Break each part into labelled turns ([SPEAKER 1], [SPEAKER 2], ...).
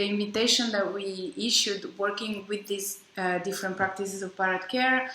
[SPEAKER 1] the invitation that we issued, working with these different practices of pirate care,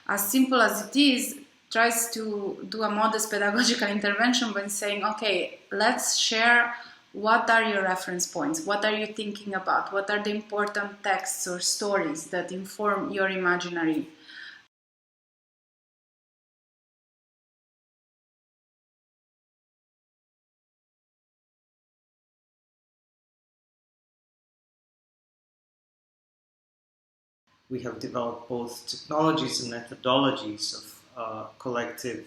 [SPEAKER 1] as simple as it is, tries to do a modest pedagogical intervention by saying, okay, let's share what are your reference points, what are you thinking about, what are the important texts or stories that inform your imaginary.
[SPEAKER 2] We have developed both technologies and methodologies of collective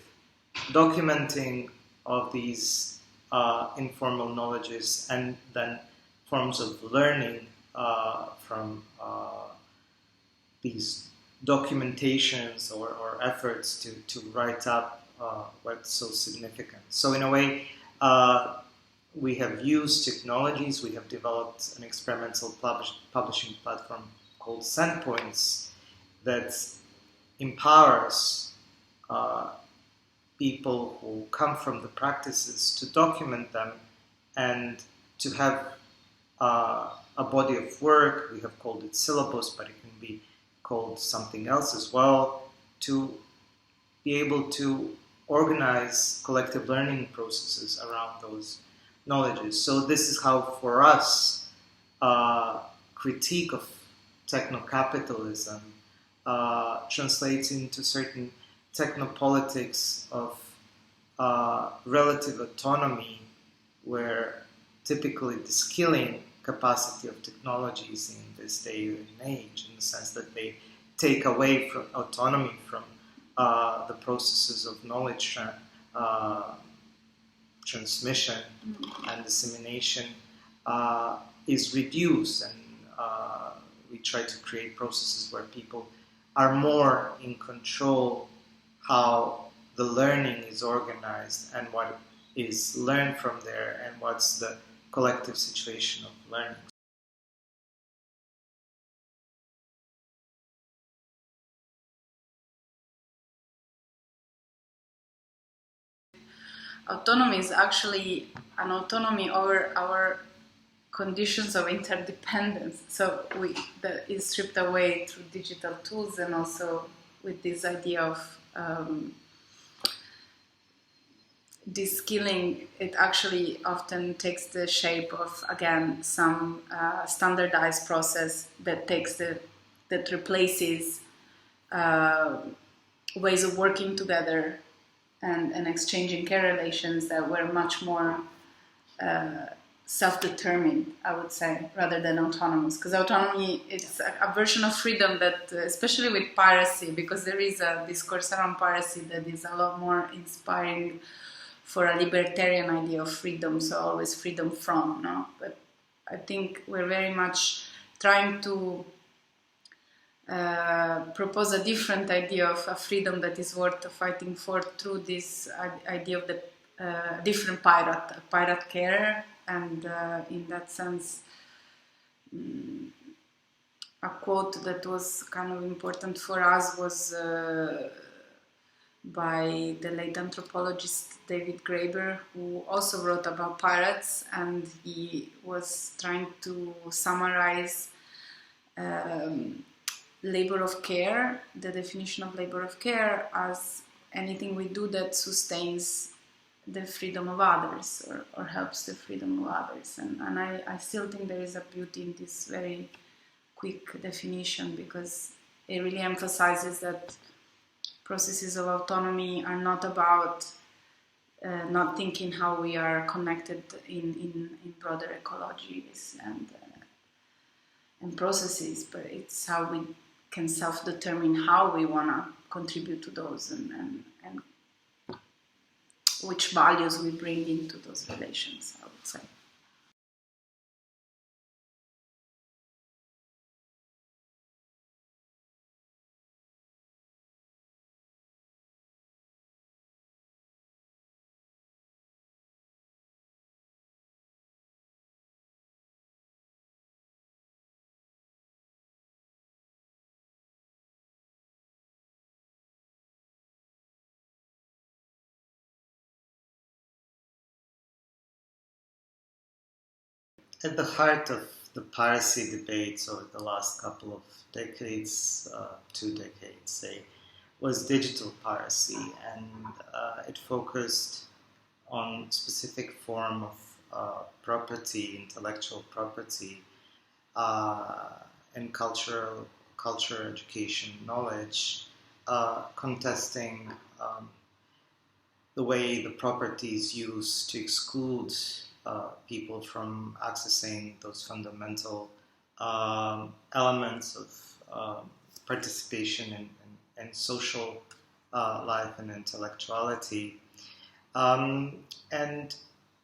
[SPEAKER 2] documenting of these informal knowledges, and then forms of learning from these documentations or efforts to write up what's so significant. So in a way, we have used technologies. We have developed an experimental publishing platform called Sendpoints that empowers people who come from the practices to document them and to have a body of work. We have called it syllabus, but it can be called something else as well, to be able to organize collective learning processes around those knowledges. So this is how, for us, critique of techno-capitalism translates into certain technopolitics of relative autonomy, where typically the skilling capacity of technologies in this day and age, in the sense that they take away from autonomy from the processes of knowledge transmission and dissemination, is reduced, and we try to create processes where people are more in control how the learning is organized and what is learned from there and what's the collective situation of learning.
[SPEAKER 1] Autonomy is actually an autonomy over our conditions of interdependence. So that is stripped away through digital tools, and also with this idea of de-skilling. It actually often takes the shape of, again, some standardized process that replaces ways of working together and exchanging care relations that were much more self-determined, I would say, rather than autonomous. Because autonomy, it's a version of freedom that, especially with piracy, because there is a discourse around piracy that is a lot more inspiring for a libertarian idea of freedom, so always freedom from, no? But I think we're very much trying to propose a different idea of a freedom that is worth fighting for through this idea of the different pirate care. And in that sense, a quote that was kind of important for us was by the late anthropologist David Graeber, who also wrote about pirates, and he was trying to summarize labor of care, the definition of labor of care, as anything we do that sustains the freedom of others or helps the freedom of others. And I still think there is a beauty in this very quick definition, because it really emphasizes that processes of autonomy are not about not thinking how we are connected in broader ecologies and processes, but it's how we can self-determine how we want to contribute to those and which values we bring into those relations, I would say.
[SPEAKER 2] At the heart of the piracy debates over the last couple of decades, 2 decades, say, was digital piracy, and it focused on specific form of property, intellectual property, and culture, education, knowledge, contesting the way the property is used to exclude people from accessing those fundamental elements of participation and social life and intellectuality. And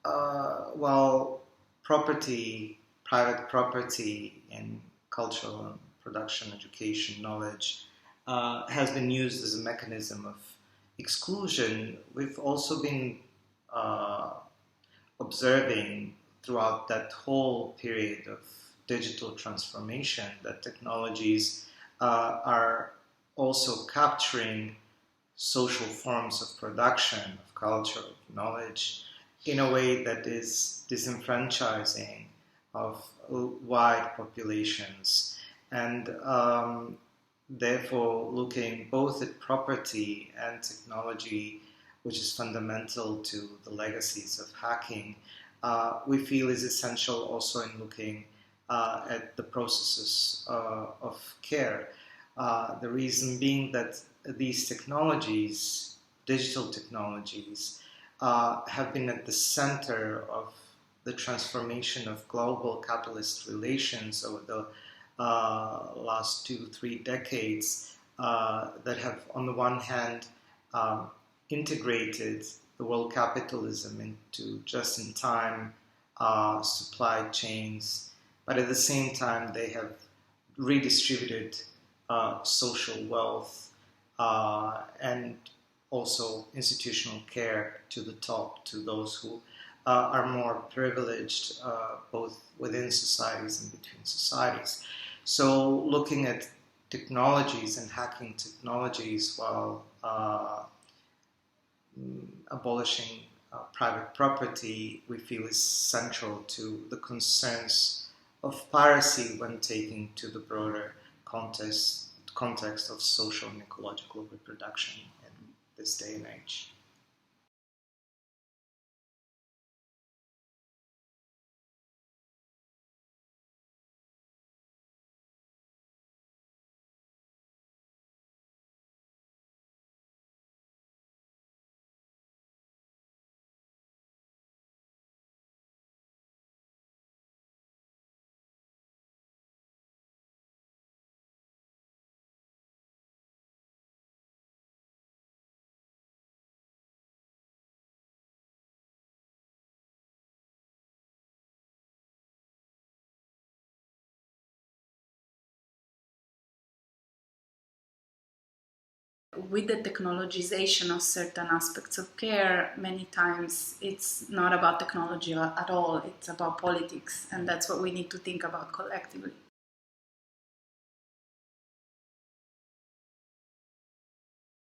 [SPEAKER 2] while private property in cultural and production, education, knowledge has been used as a mechanism of exclusion, we've also been observing throughout that whole period of digital transformation that technologies are also capturing social forms of production, of culture, of knowledge, in a way that is disenfranchising of wide populations, and therefore looking both at property and technology, which is fundamental to the legacies of hacking, we feel is essential also in looking at the processes of care. The reason being that these technologies, digital technologies, have been at the center of the transformation of global capitalist relations over the last 2-3 decades, that have, on the one hand, integrated the world capitalism into just-in-time supply chains, but at the same time they have redistributed social wealth and also institutional care to the top, to those who are more privileged, both within societies and between societies. So looking at technologies and hacking technologies while abolishing private property, we feel is central to the concerns of piracy when taken to the broader context of social and ecological reproduction in this day and age.
[SPEAKER 1] With the technologization of certain aspects of care, many times it's not about technology at all, it's about politics, and that's what we need to think about collectively.